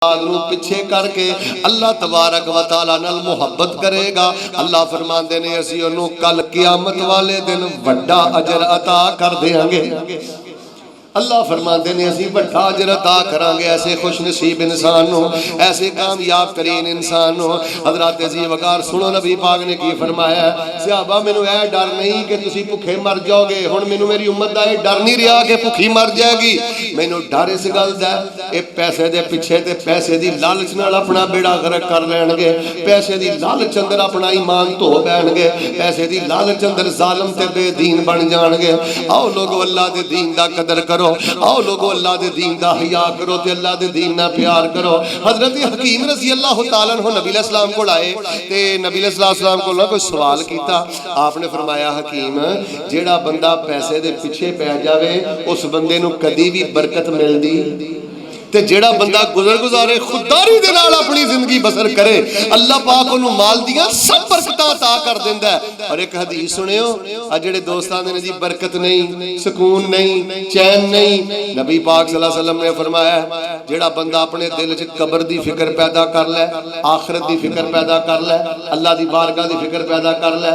पिछे करके अल्लाह तबारक व तआला नाल मुहब्बत करेगा। अल्लाह फरमांदे ने असीं उहनूं कल क़यामत वाले दिन वड्डा अजर अता कर देंगे। अल्लाह फरमाते ने असीं वड्डा अजर अता करांगे ऐसे खुश नसीब इंसान नूं, ऐसे कामयाब तरीन इंसान नूं। हज़रात अज़ीज़ वक़ार सुनो नबी पाक ने की फरमाया, सहाबा मैनूं यह डर नहीं कि तुसीं भुखे मर जाओगे। हुण मैनूं मेरी उम्मत दा यह डर नहीं रहा कि भुखी मर जाएगी। मैनूं डर इस गल दा ये पैसे दे पिछे ते पैसे दी लालच नाल अपना बेड़ा गर्क कर लैणगे, पैसे दी लालच अंदर अपना ईमान धो बैणगे, पैसे दी लालच अंदर ज़ालिम ते बेदीन बन जाणगे। आओ लोगो अल्लाह दे दीन दा कदर करो, आओ लोगो अल्लाह दे दीन दा हिया करो ते अल्लाह दे दीन ना प्यार करो। हज़रत हकीम रज़ी अल्लाह तआला अन्हु नबी अलैहिस्सलाम कोल आए ते नबी अलैहिस्सलाम कोल कोई सवाल कीता। आपने फरमाया हकीम जेड़ा बंदा पैसे दे पिछे पै जावे उस बंदे नूं कदी भी बरकत मिलदी ते जेड़ा बंदा गुजर गुजारे खुददारी दे नाल अपनी जिंदगी बसर करे अल्लाह पाक उन्हें माल दियां सब बरकतां अता कर देंदा है। और एक हदीस सुनियो, आ जेड़े दोस्त आंदे ने जी बरकत नहीं, सुकून नहीं, चैन नहीं, नबी पाक सल्लल्लाहु अलैहि वसल्लम ने फरमाया जेड़ा बंदा अपने दिल च कब्र दी फिक्र पैदा कर लै, आखिरत दी फिक्र पैदा कर लै, अल्लाह दी बारगाह दी फिक्र पैदा कर लै,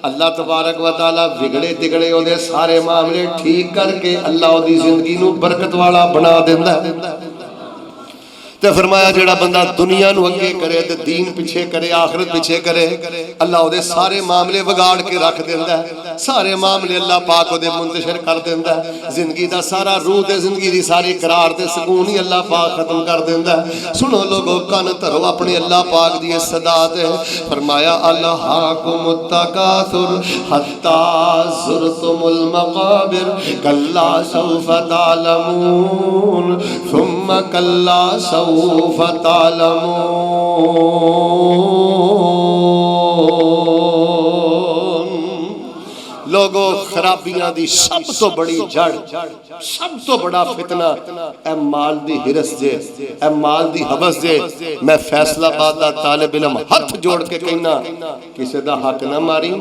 अल्लाह तबारक व तआला बिगड़े तिगड़े ओदे सारे मामले ठीक करके अल्लाह ओदी जिंदगी नूं बरकत वाला बना देंदा है। ते फरमाया जेड़ा बंदा दुनिया नूं अगे करे ते दीन पिछे करे, आखिरत पिछे करे, अल्लाह ओदे सारे मामले बिगाड़ के रख देंदा है, सारे मामले अल्लाह पाक ओदे मुंतशिर कर देंदा है। जिंदगी दा सारा रूह ते जिंदगी दी सारी करार ते सुकून ही अल्लाह पाक खत्म कर देंदा है। सुनो लोगो कान धरो अपने अल्लाह पाक दी सदात है। फरमाया अल्लाहाकुमुत तकासुर हत्ता ज़ुरतुमुल मक़ाबिर कल्ला सौफ़ा तअलमून सुम्मा कल्ला सौफ़ तअलमून। लोगो खराबियां दी सब तो बड़ी जड़, सब तो बड़ा फितना ए माल दी हिरस जे, ए माल दी हवस जे। मैं फैसलाबाद दा तालिब इल्म हथ जोड़ के कहना किसे दा हक ना मारी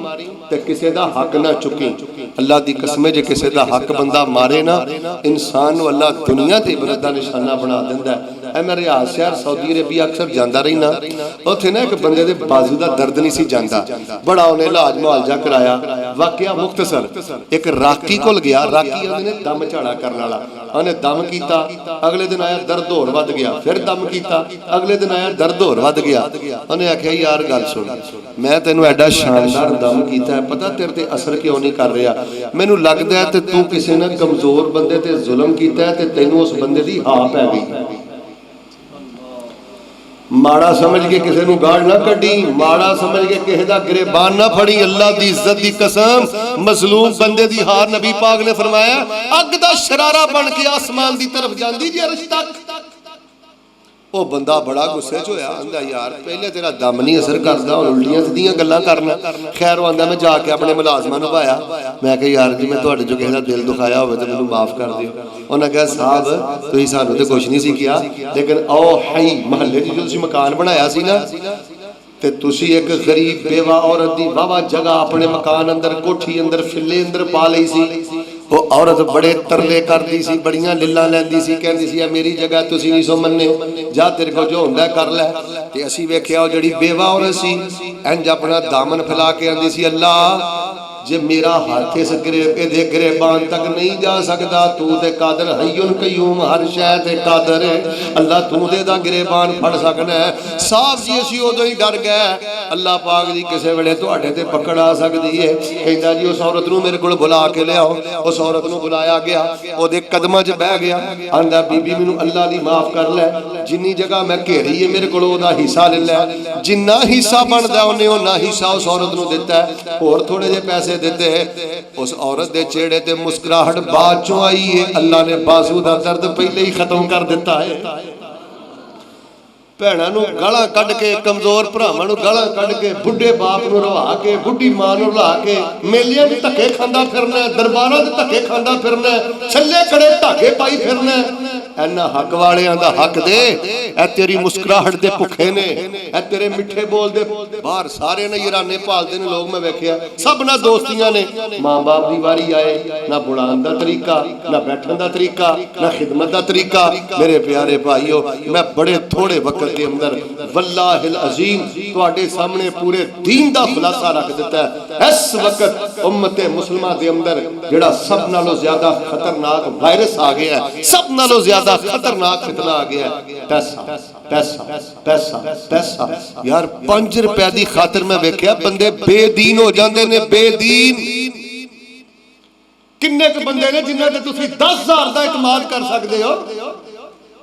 ते किसे दा हक ना चुकी। अल्लाह दी कसम जे किसे दा हक बंदा मारे ना इंसान नूं अल्लाह दुनिया ते इबरत दा निशाना बना दिंदा है। ए मैं रियाज शहर सऊदी अरबिया अक्सर जांदा रही ना, उत्थे ना एक बंदे दे बाजू दा दर्द नहीं सी जांदा, बड़ा उन्हें इलाज मुआलजा कराया। वाकया मुख्तसर एक राकी कोल गया, राकी उन्हें दम झाड़ा करने वाला, उन्हें दम कीता, अगले दिन आया दर्द होर वध गया, फिर दम कीता, अगले दिन आया दर्द होर वध गया। उन्हें आख्या यार गल सुन, मैं तेनों एडा शानदार दम कीता है, पता तेरे ते असर क्यों नहीं कर रहा? मैनू लगदा है ते तू किसी ने कमजोर बंदे ते जुल्म कीता है ते तैनू उस बंदे दी हाँ पै गई। माड़ा समझ के किसी नूं गाल ना कड्डी, माड़ा समझ के किसी दा गिरबान ना फड़ी। अल्लाह दी इज्जत दी कसम मजलूम बंदे दी हार नबी पाक ने फरमाया अग दा शरारा बन के आसमान दी तरफ जांदी जे अरश तक। वो बंदा बड़ा गुस्से च होया, आंदा यार पहले तेरा दम नहीं असर करदा, हुण उल्टियां सीधियां गल्लां करना। खैर आंदा मैं जाके अपने मुलाजमां नूं पाया, मैं कहा यार जी मैं तुहाडे जो किसी दा दिल दुखाया होवे ते मैनूं माफ कर दिओ। उन्हें कहा साहब तुसीं सानूं ते कुछ नहीं सी किया, लेकिन ओ हई महल्ले च जो तुसीं मकान बनाया सी ना ते तुसीं एक गरीब बेवा औरत दी वावा जगह अपने मकान अंदर कोठी अंदर फिले अंदर पा लई सी। वो औरत बड़े तरले करती सी, बड़ियां लिल्लां लैंदी सी, कहंदी सी मेरी जगह तुसीं नहीं सो मन्ने, जा तेरे को जो हुंदा कर लै। ते असीं वेखिया ओ जिहड़ी बेवा औरत सी इंज अपना दामन फैला के आंदी सी अल्लाह जे मेरा हाथ इस गिरेबान तक नहीं जा सकता, तू ते कादर हय्युन कय्यूम हर शै ते कादर है अल्लाह, तू ते दा गिरेबान फड़ सकना है। साहब जी असीं उदों ही डर गए, अल्लाह पाक दी किसे वेले तुहाडे ते पकड़ आ सकदी है। कहंदा जी उस औरत नूं मेरे कोल बुला के लियाओ। उस औरत नूं बुलाया गया, ओदे कदमां च बह गया, आंदा बीबी मैनूं अल्लाह दी माफ कर लै, जिन्नी जगह मैं घेरी है मेरे कोल ओदा हिस्सा ले लै, जिन्ना हिस्सा बनदा उन्हें उन्ना हिस्सा उस औरत नूं दिता है, होर थोड़े जे पैसे देते। उस औरत दे चेहरे ते मुस्कुराहट बाद चों आई है, अल्लाह ने बाजू दा दर्द पहले ही खत्म कर दिता है। ਭੈਣਾਂ ਨੂੰ ਗਾਲਾਂ ਕੱਢ ਕੇ, ਕਮਜ਼ੋਰ ਭਰਾਵਾਂ ਨੂੰ ਗਾਲਾਂ ਕੱਢ ਕੇ, ਬੁੱਢੇ ਬਾਪ ਨੂੰ ਰਵਾ ਕੇ, ਬੁੱਢੀ ਮਾਂ ਨੂੰ ਰਲਾ ਕੇ, ਮੇਲਿਆਂ 'ਚ ਧੱਕੇ ਖਾਂਦਾ ਫਿਰਨਾ, ਦਰਬਾਰਾਂ 'ਚ ਧੱਕੇ ਖਾਂਦਾ ਫਿਰਨਾ, ਛੱਲੇ ਖੜੇ ਧਾਗੇ ਪਾਈ ਫਿਰਨਾ। ਇਹਨਾਂ ਹੱਕ ਵਾਲਿਆਂ ਦਾ ਹੱਕ ਦੇ। ਇਹ ਤੇਰੀ ਮੁਸਕਰਾਹਟ ਦੇ ਭੁੱਖੇ ਨੇ, ਇਹ ਤੇਰੇ ਮਿੱਠੇ ਬੋਲ ਦੇ ਬਾਹਰ ਸਾਰੇ ਨੇ ਯਾਰਾਨੇ ਭਾਲਦੇ ਨੇ ਲੋਕ। ਮੈਂ ਵੇਖਿਆ ਸਭ ਨਾਲ ਦੋਸਤੀਆਂ ਨੇ। ਮਾਂ ਬਾਪ ਦੀ ਵਾਰੀ ਆਏ, ਨਾ ਬੁਲਾਉਣ ਦਾ ਤਰੀਕਾ, ਨਾ ਬੈਠਣ ਦਾ ਤਰੀਕਾ, ਨਾ ਖਿਦਮਤ ਦਾ ਤਰੀਕਾ। ਮੇਰੇ ਪਿਆਰੇ ਭਾਈਓ, ਮੈਂ ਬੜੇ ਥੋੜੇ ਵਕਤ ਦੇ ਅੰਦਰ वल्लाहिल अज़ीम तुहाडे सामने पूरे दीन दा खुलासा रख दिता है। इस वक्त उम्मत मुसलमान दे अंदर जिहड़ा सब नालों ज्यादा खतरनाक वायरस आ गया है, सब नालों ज्यादा खतरनाक फितना आ गया है, पैसा पैसा पैसा पैसा। यार 5 रुपए दी खातिर मैं वेख्या बंदे बेदीन हो जांदे ने। बेदीन किन्ने क बंदे ने जिन्हां ते तुसीं 10,000 दा इतमाद कर सकदे हो।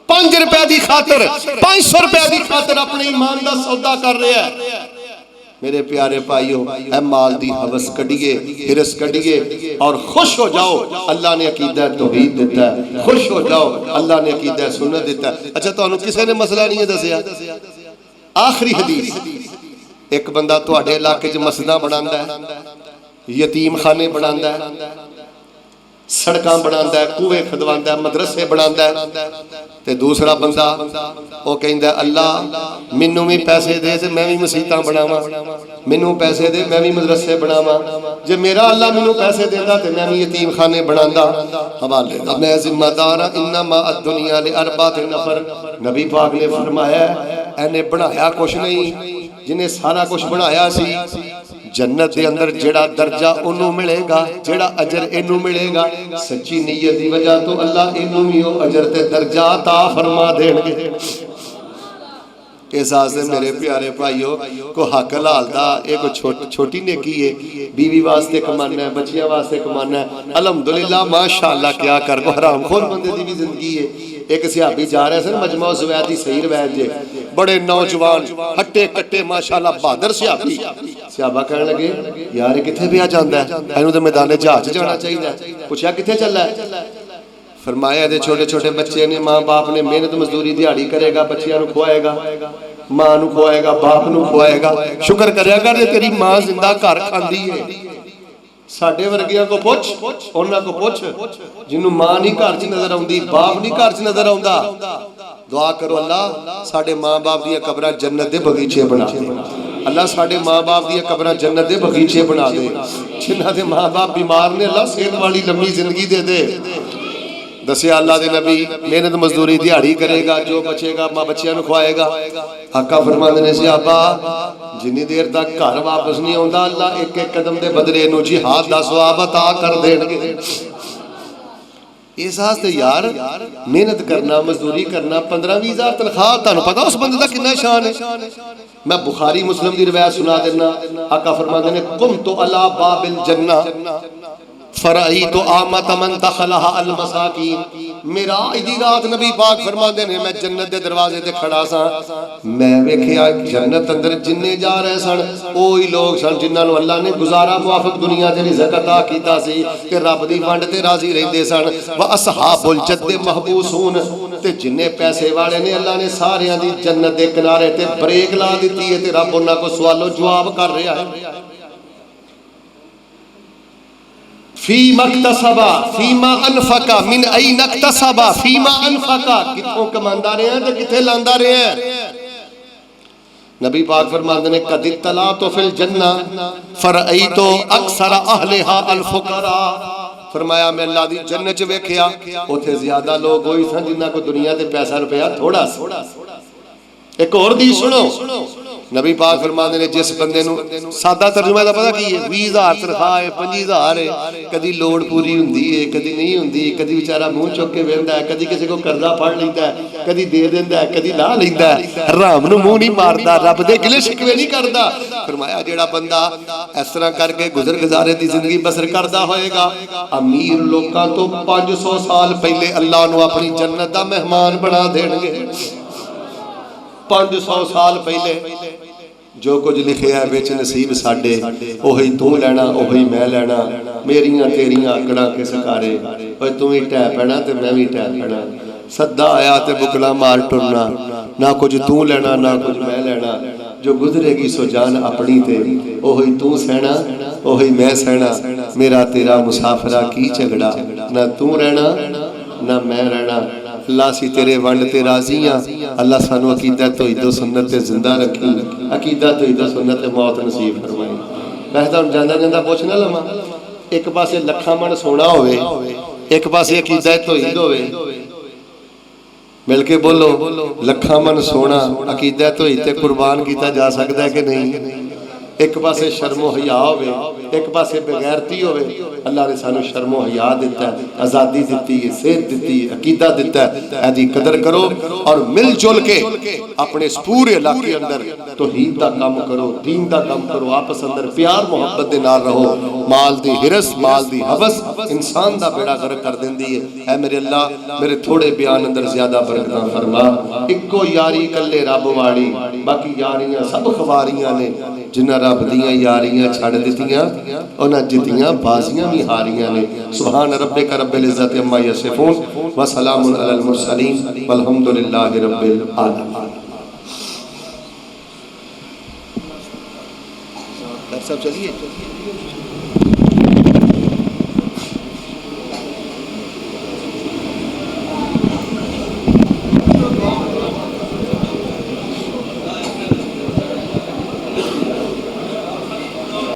5 रुपए की खातर, 500 रुपए की खातर अपने ईमान का सौदा कर रहा है। मेरे प्यारे भाइयों, ऐ माल दी हवस कढ़िए, हिरस कढ़िए और खुश हो जाओ। अल्लाह ने अकीदा तौहीद दिता है। खुश हो जाओ, अल्लाह ने अकीदा सुन्नत दिता है। अच्छा, तुहानू किसी ने मसला नहीं दसिया? आखिरी हदीस, एक बंदा तुहाडे इलाके च मस्जिदां बनांदा है, यतीम खाने बनांदा है, सड़कां बनांदा है, कूए खदवांदा है, मदरसे बनांदा है। ते दूसरा बंदा वो कहंदा अल्लाह मैनू भी पैसे दे ते मैं भी मसीतां बनावां, मैनू पैसे दे मैं भी मदरसे बनावां। जे मेरा अल्लाह मैनू पैसे देंदा ते मैं भी यतीम खाने बनांदा। हवाले दा मैं जिम्मेदार हां। इन्नमा अद्दुनिया ले अरबात नफर। नबी पाक ने फरमाया इहने बनाया कुछ नहीं, जिन्हें सारा कुछ बनाया सी। जन्नत के अंदर जेड़ा दर्जा उन्हों मिलेगा, जेड़ा अजर इनू मिलेगा, सच्ची नीयत की वजह तो अल्लाह इनू भी अजर ते दर्जा अता फरमा देंगे। इस वास्ते मेरे प्यारे भाइयों, को हक हलाल दा एक छोटी नेकी है। बीवी वास्ते कमाना है, बच्चियां वास्ते कमाना है, अलहमदुलिल्लाह माशाअल्लाह। क्या कर को हराम खोर बंदे की भी जिंदगी है। एक सिहाबी जा रहे सन मजमा ज़ुवैद दी सही रवायत जे, बड़े नौजवान हट्टे कट्टे माशाअल्लाह बहादुर सिहाबी। सिहाबा कहने लगे यार किथे पिया जांदा है, इहनू ते मैदाने जहाज जाना चाहिए। पूछा किथे चला है? फरमाया दे छोटे छोटे बच्चे ने, माँ बाप ने मेहनत मजदूरी दिहाड़ी करेगा, बच्चियां नू खुआएगा, मां नू खुआएगा, बाप नू खुआएगा। शुक्र करया कर जे तेरी मां जिंदा घर खांदी है। साडे वर्गियां को पुछ, उन्हां को पुछ जिन्नू मां नहीं घर च नजर आउंदी, बाप नहीं घर च नजर आउंदा। दुआ करो अल्लाह साडे मां बाप दी कब्रां जन्नत दे बगीचे बना दे। अल्लाह साडे मां बाप दी कब्रां जन्नत दे बगीचे बना दे। जिन्हां दे मां बाप बीमार ने अल्लाह सेहत वाली लंबी जिंदगी दे दे। दसिया अल्लाह दे नबी मेहनत मजदूरी दिहाड़ी करेगा, जो बचेगा मां बच्चियां नू खुआएगा। आका फरमांदे ने सिहाबा जिन्नी देर तक घर वापस नहीं आउंदा अल्लाह एक एक कदम दे बदले नू जिहाद दा सवाब अता कर देणगे। इस वास्ते यार मेहनत करना, मजदूरी करना, 15-20 हज़ार तनख्वाह, तुहानू पता उस बंदे दा कितना शान है। मैं बुखारी मुस्लिम दी रिवायत सुना देना। आका फरमांदे ने कुम तो अला बाबिल जन्ना फराई तो आमत मन दखलहा अल मसाकीन। मेराज दी रात नबी पाक फरमांदे ने मैं जन्नत दे दरवाजे ते खड़ा सा, मैं वेखिया जन्नत अंदर जिन्ने जा रहे सन ओही लोग सन जिन्हां नू अल्लाह ने गुजारा मुआफिक दुनिया दे रिज़्क अता कीता सी ते रब दी वंड ते राजी रहिंदे सन। व असहाबुल जद्द महबूसून, ते जिन्ने पैसे वाले ने अल्लाह ने सारियां दी जन्नत दे किनारे ते ब्रेक ला दित्ती है ते रब उन्हां को सवालो जवाब कर रहा है। फी मक्तसबा फीमा अनफका मिन आई नक्तसबा फीमा अनफका, किथों कमांदा रहे हैं ते किथे लांदा रहे हैं। नबी पाक फरमाते ने कद तला तो फिल जन्ना फरई तो अक्सर अहलिहा अल फुकरा। फरमाया मैं अल्लाह दी जन्नत च वेखिया उथे ज्यादा लोग होई सन जिन्हां को दुनिया ते पैसा रुपया थोड़ा सा। एक और दी सुनो, नबी पाक फरमाते ने जिस बंदे नू सादा तर्जुमा दा पता की है, 20,000 तनख्वाह है, 25,000 है, कदी लोड़ पूरी हुंदी है, कदी नहीं हुंदी, कदी बेचारा मुंह चुक के वेंदा है, कदी किसी को कर्जा फड़ लैंदा है, कदी दे देंदा है, कदी ला लैंदा है, हराम नू मुंह नहीं मारदा, रब दे गिले शिकवे नहीं करदा। फरमाया जेड़ा बंदा इस तरह करके गुजर गुजारे दी जिंदगी बसर करदा होएगा, अमीर लोकां तो 500 साल पहले अल्लाह नू अपनी जन्नत दा मेहमान बना देणगे। 500 साल पहले जो कुछ लिखे है बिच नसीब साडे ओही तू लैना, ओही मैं लैना, मेरियां तेरियां आकड़ां किस कारे, ओए तू ही टै पैना ते मैं भी टै पैना, सद्दा आया ते बुकला मार टुरना, ना कुछ तू लेना ना कुछ मैं लेना। जो गुजरेगी सो जान अपनी ते, ओही तू सहना ओही मैं सहना। मेरा तेरा मुसाफरा की झगड़ा, ना तू रहना ना मैं रहना। अल्लाह सी तेरे वंड ते राजी हाँ। अल्लाह सानू अकीदा तौहीद व सुन्नत ते जिंदा रखी, अकीदा तौहीद व सुन्नत ते मौत नसीब फरमाई। वैसे तो जांदा जांदा पुछ ना लवां, एक पासे लखा मन सोना होवे, एक पासे अकीदा तौहीद होवे, मिल के बोलो लखा मन सोना अकीदा तौहीद ते कुर्बान किया जा सकता है कि नहीं? एक पासे शर्मो हया होवे, एक पासे बेगैरती होवे। अल्लाह ने सानू शर्मो हया दिता है, आज़ादी दी है, सेहत दी है, अकीदा दिता है। एदी कदर करो और मिलजुल के अपने इस पूरे इलाके अंदर तौहीद दा काम करो, दीन दा काम करो, आपस अंदर प्यार मुहब्बत दे नाल रहो। माल दी हिरस माल दी हवस इंसान दा बेड़ा गर्क कर देंदी है। ऐ मेरे अल्लाह मेरे थोड़े बयान अंदर ज्यादा बरकत फरमा। इक्को यारी कल्ले रब वाली, बाकी यारियां सब खवारियां ने। जिन्हां रब दियां यारियां छड़ दित्तियां उन्हां जित्तियां बाजियां भी हारियां ने। सुभान रब्बिका रब्बिल इज्जति अम्मा यसिफून व सलामुन अलल मुरसलीन वल्हम्दुलिल्लाहि रब्बिल आलमीन। सब चलिए।